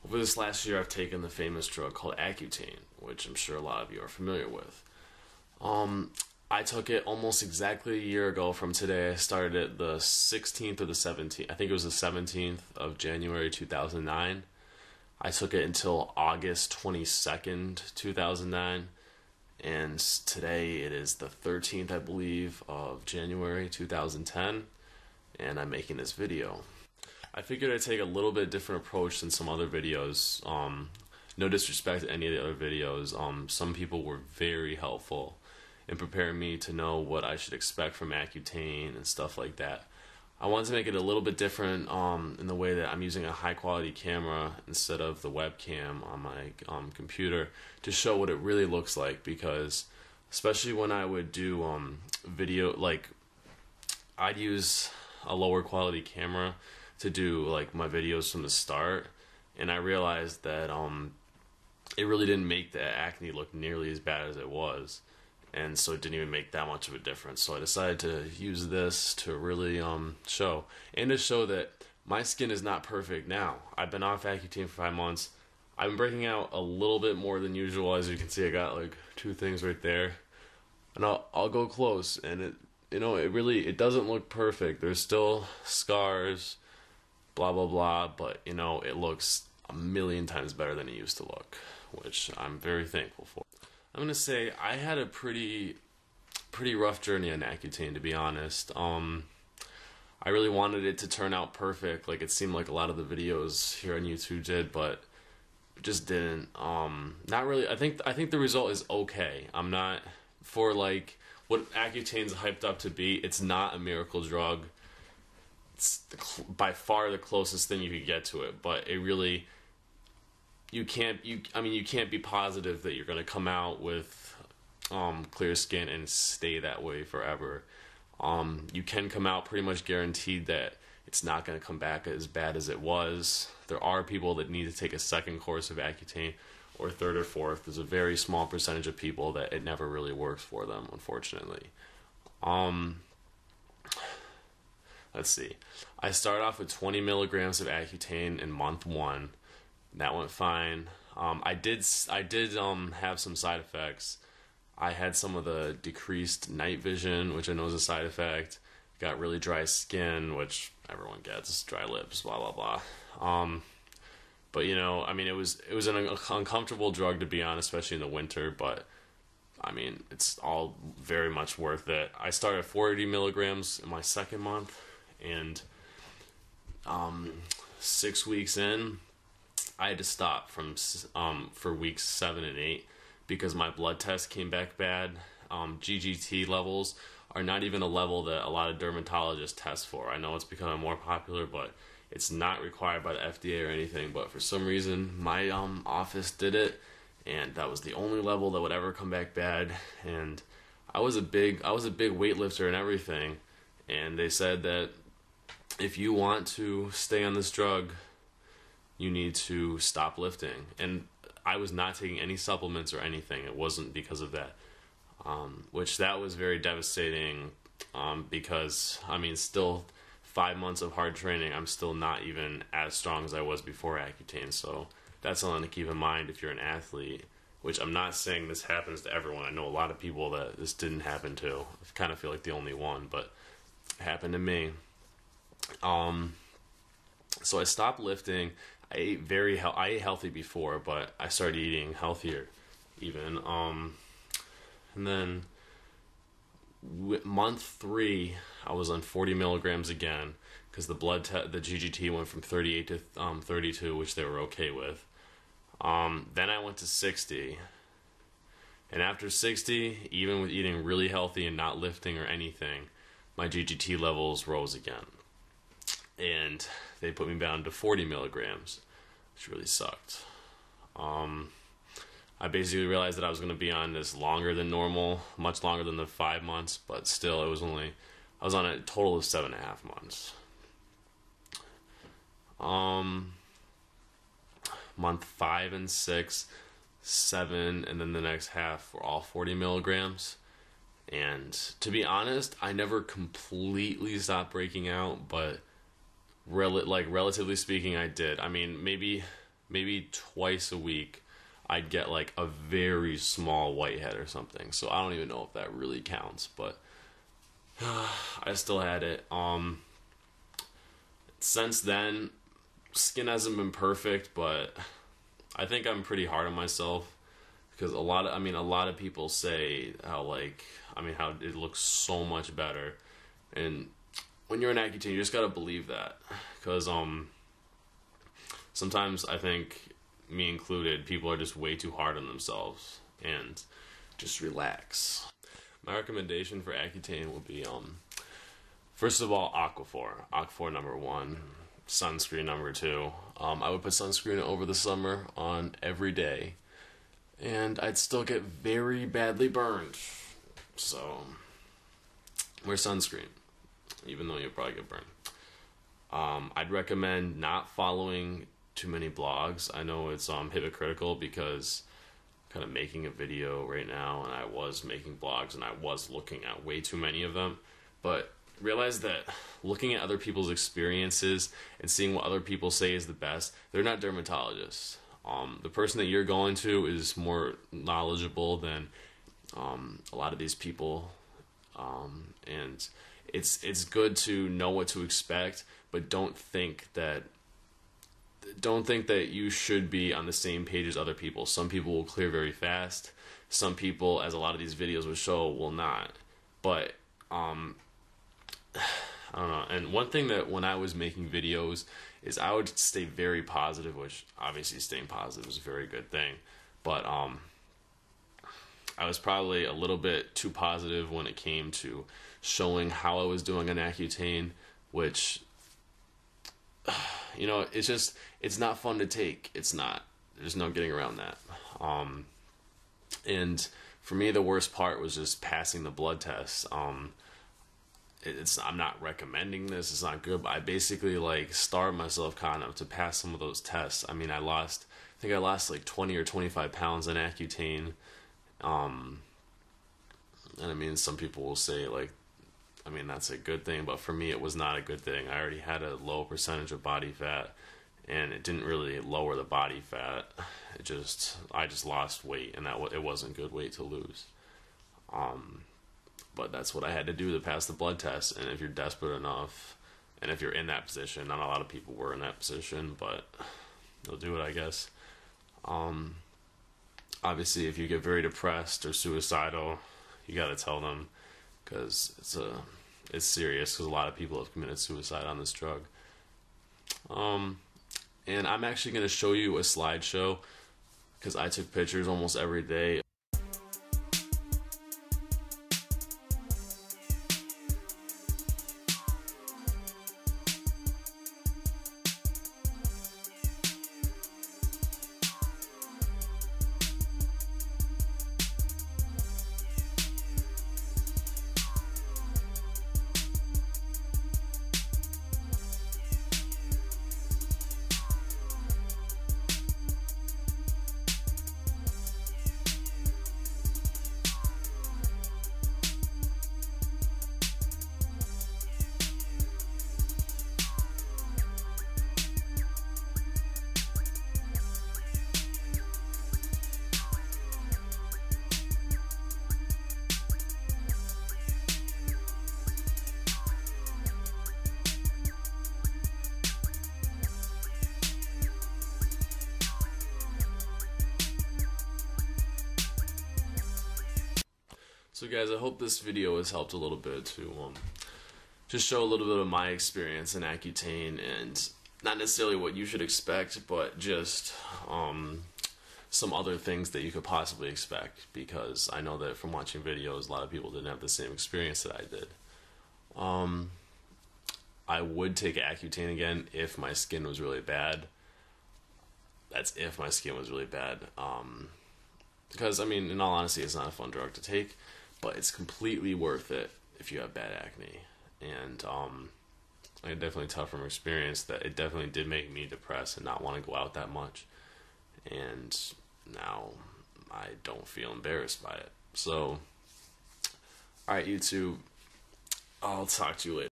Over this last year, I've taken the famous drug called Accutane, which I'm sure a lot of you are familiar with. I took it almost exactly a year ago from today. I started it the 16th or the 17th. I think it was the 17th of January 2009. I took it until August 22nd, 2009. And today it is the 13th, I believe, of January 2010. And I'm making this video. I figured I'd take a little bit different approach than some other videos. No disrespect to any of the other videos. Some people were very helpful in preparing me to know what I should expect from Accutane and stuff like that. I wanted to make it a little bit different in the way that I'm using a high quality camera instead of the webcam on my computer to show what it really looks like, because especially when I would do video, like I'd use a lower quality camera to do like my videos from the start, and I realized that it really didn't make the acne look nearly as bad as it was, and so it didn't even make that much of a difference. So I decided to use this to really show, and to show that my skin is not perfect now. I've been off Accutane for 5 months. I'm breaking out a little bit more than usual. As you can see, I got like 2 things right there, and I'll go close, and it doesn't look perfect. There's still scars, blah blah blah, but it looks a million times better than it used to look, which I'm very thankful for. I'm gonna say I had a pretty rough journey on Accutane, to be honest. I really wanted it to turn out perfect, like it seemed like a lot of the videos here on YouTube did, but it just didn't. Not really. I think the result is okay. I'm not for like what Accutane's hyped up to be. It's not a miracle drug. It's by far the closest thing you could get to it, but it really, you can't be positive that you're going to come out with clear skin and stay that way forever. You can come out pretty much guaranteed that it's not going to come back as bad as it was. There are people that need to take a second course of Accutane, or third or fourth. There's a very small percentage of people that it never really works for them, unfortunately. Let's see. I started off with 20 milligrams of Accutane in month 1. That went fine. I did have some side effects. I had some of the decreased night vision, which I know is a side effect. Got really dry skin, which everyone gets, dry lips, blah blah blah. But it was an uncomfortable drug to be on, especially in the winter. But it's all very much worth it. I started 40 milligrams in my second month, and 6 weeks in, I had to stop for weeks 7 and 8 because my blood test came back bad. GGT levels are not even a level that a lot of dermatologists test for. I know it's becoming more popular, but it's not required by the FDA or anything. But for some reason, my office did it, and that was the only level that would ever come back bad. And I was a big weightlifter and everything, and they said that if you want to stay on this drug, you need to stop lifting. And I was not taking any supplements or anything. It wasn't because of that, which that was very devastating, because still 5 months of hard training, I'm still not even as strong as I was before Accutane. So that's something to keep in mind if you're an athlete, which I'm not saying this happens to everyone. I know a lot of people that this didn't happen to. I kind of feel like the only one, but it happened to me. So I stopped lifting. I ate healthy before, but I started eating healthier even. And then month 3, I was on 40 milligrams again, because the the GGT went from 38 to 32, which they were okay with. Then I went to 60. And after 60, even with eating really healthy and not lifting or anything, my GGT levels rose again. And they put me down to 40 milligrams, which really sucked. I basically realized that I was going to be on this longer than normal, much longer than the 5 months, but still, I was on a total of 7.5 months. Month 5 and 6, 7, and then the next half were all 40 milligrams. And to be honest, I never completely stopped breaking out, but relatively speaking, I did. Maybe maybe twice a week, I'd get like a very small whitehead or something. So I don't even know if that really counts, but I still had it. Since then, skin hasn't been perfect, but I think I'm pretty hard on myself because a lot of people say how how it looks so much better, and when you're an Accutane, you just gotta believe that, because sometimes I think, me included, people are just way too hard on themselves, and just relax. My recommendation for Accutane will be first of all, Aquaphor number 1, sunscreen number 2. I would put sunscreen over the summer on every day, and I'd still get very badly burned. So, wear sunscreen, even though you'll probably get burned. I'd recommend not following too many blogs. I know it's hypocritical because I'm kind of making a video right now, and I was making blogs, and I was looking at way too many of them, but realize that looking at other people's experiences and seeing what other people say is the best, they're not dermatologists. The person that you're going to is more knowledgeable than a lot of these people, and it's good to know what to expect, but don't think that you should be on the same page as other people. Some people will clear very fast. Some people, as a lot of these videos will show, will not. But I don't know. And one thing that when I was making videos is I would stay very positive, which obviously staying positive is a very good thing. But I was probably a little bit too positive when it came to showing how I was doing on Accutane, which, it's not fun to take. It's not. There's no getting around that. And for me, the worst part was just passing the blood test. I'm not recommending this. It's not good, but I basically starved myself kind of to pass some of those tests. I think I lost like 20 or 25 pounds on Accutane. And some people will say that's a good thing, but for me it was not a good thing. I already had a low percentage of body fat, and it didn't really lower the body fat. I just lost weight, and it wasn't good weight to lose. But that's what I had to do to pass the blood test. And if you're desperate enough, and if you're in that position, not a lot of people were in that position, but they'll do it, I guess. Obviously, if you get very depressed or suicidal, you got to tell them, because it's serious, because a lot of people have committed suicide on this drug. And I'm actually going to show you a slideshow, because I took pictures almost every day. So guys, I hope this video has helped a little bit to just show a little bit of my experience in Accutane, and not necessarily what you should expect, but just some other things that you could possibly expect, because I know that from watching videos, a lot of people didn't have the same experience that I did. I would take Accutane again if my skin was really bad. That's if my skin was really bad. Because, in all honesty, it's not a fun drug to take, but it's completely worth it if you have bad acne. And I can definitely tell from experience that it definitely did make me depressed and not want to go out that much. And now I don't feel embarrassed by it. So, alright, YouTube, I'll talk to you later.